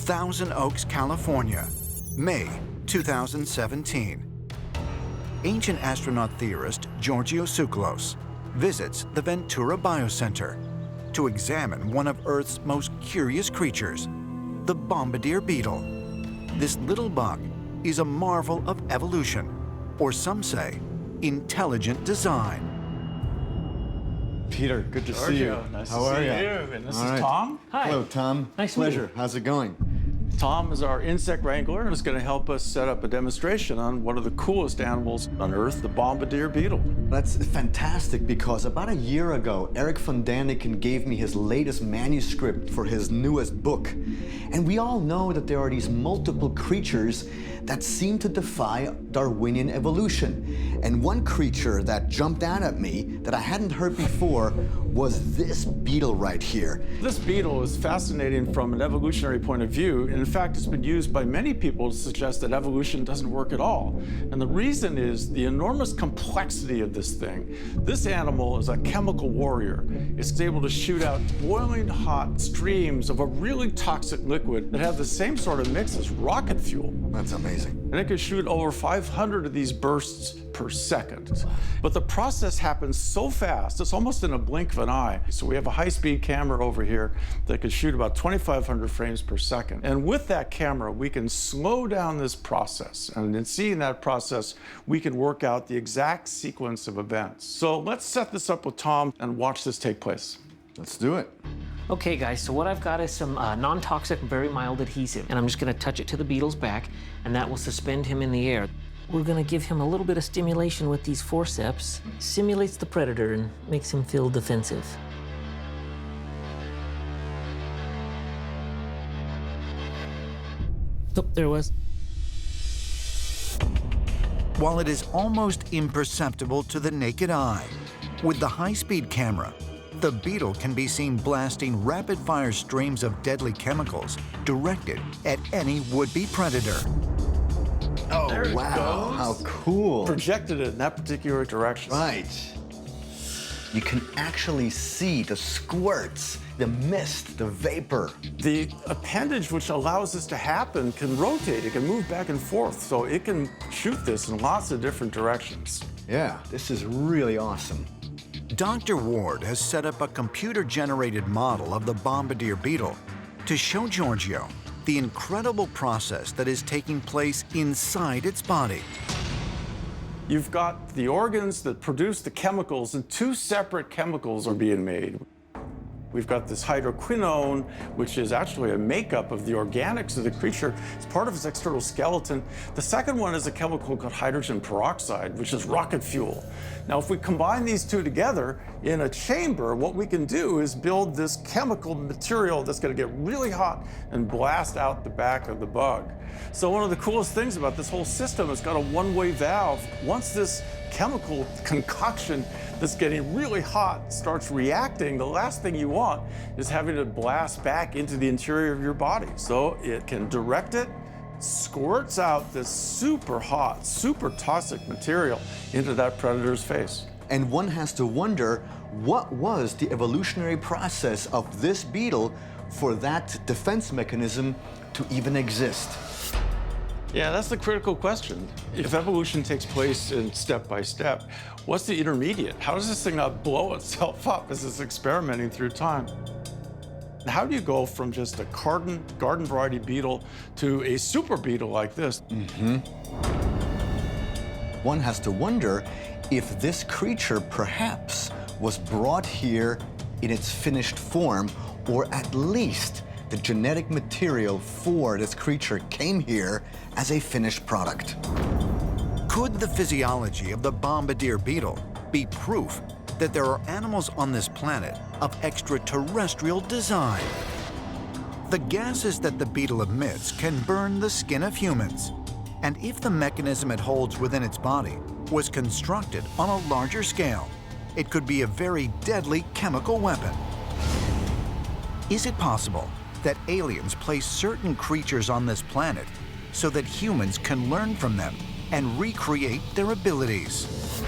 Thousand Oaks, California, May 2017. Ancient astronaut theorist Georgios Tsoukalos visits the Ventura Biocenter to examine one of Earth's most curious creatures, the Bombardier Beetle. This little bug is a marvel of evolution, or some say, intelligent design. Peter, good to see you. Nice How to are see you? And this All is right. Tom. Hi. Hello, Tom. Nice to meet Pleasure. How's it going? Tom is our insect wrangler and is going to help us set up a demonstration on one of the coolest animals on Earth, the Bombardier Beetle. That's fantastic because about a year ago, Eric von Daniken gave me his latest manuscript for his newest book. And we all know that there are these multiple creatures that seem to defy Darwinian evolution. And one creature that jumped out at me that I hadn't heard before was this beetle right here. This beetle is fascinating from an evolutionary point of view. And in fact, it's been used by many people to suggest that evolution doesn't work at all. And the reason is the enormous complexity of this thing. This animal is a chemical warrior. It's able to shoot out boiling hot streams of a really toxic liquid that have the same sort of mix as rocket fuel. That's amazing. And it can shoot over 500 of these bursts per second. But the process happens so fast, it's almost in a blink of an eye. So we have a high-speed camera over here that can shoot about 2,500 frames per second. And with that camera, we can slow down this process. And in seeing that process, we can work out the exact sequence of events. So let's set this up with Tom and watch this take place. Let's do it. Okay, guys, so what I've got is some non-toxic, very mild adhesive, and I'm just gonna touch it to the beetle's back, and that will suspend him in the air. We're gonna give him a little bit of stimulation with these forceps. Simulates the predator and makes him feel defensive. Oh, there it was. While it is almost imperceptible to the naked eye, with the high-speed camera, the beetle can be seen blasting rapid-fire streams of deadly chemicals directed at any would-be predator. Oh, There it wow. goes. How cool. Projected it in that particular direction. Right. You can actually see the squirts, the mist, the vapor. The appendage which allows this to happen can rotate, it can move back and forth, so it can shoot this in lots of different directions. Yeah, this is really awesome. Dr. Ward has set up a computer-generated model of the Bombardier Beetle to show Giorgio the incredible process that is taking place inside its body. You've got the organs that produce the chemicals, and two separate chemicals are being made. We've got this hydroquinone, which is actually a makeup of the organics of the creature. It's part of its external skeleton. The second one is a chemical called hydrogen peroxide, which is rocket fuel. Now, if we combine these two together in a chamber, what we can do is build this chemical material that's going to get really hot and blast out the back of the bug. So one of the coolest things about this whole system, it's got a one-way valve. Once this chemical concoction that's getting really hot starts reacting, the last thing you want is having to blast back into the interior of your body. So it can direct it, squirts out this super hot, super toxic material into that predator's face. And one has to wonder, what was the evolutionary process of this beetle for that defense mechanism to even exist? Yeah, that's the critical question. If evolution takes place in step by step, what's the intermediate? How does this thing not blow itself up as it's experimenting through time? How do you go from just a garden variety beetle to a super beetle like this? One has to wonder if this creature perhaps was brought here in its finished form, or at least the genetic material for this creature came here as a finished product. Could the physiology of the Bombardier Beetle be proof that there are animals on this planet of extraterrestrial design? The gases that the beetle emits can burn the skin of humans. And if the mechanism it holds within its body was constructed on a larger scale, it could be a very deadly chemical weapon. Is it possible that aliens place certain creatures on this planet so that humans can learn from them and recreate their abilities?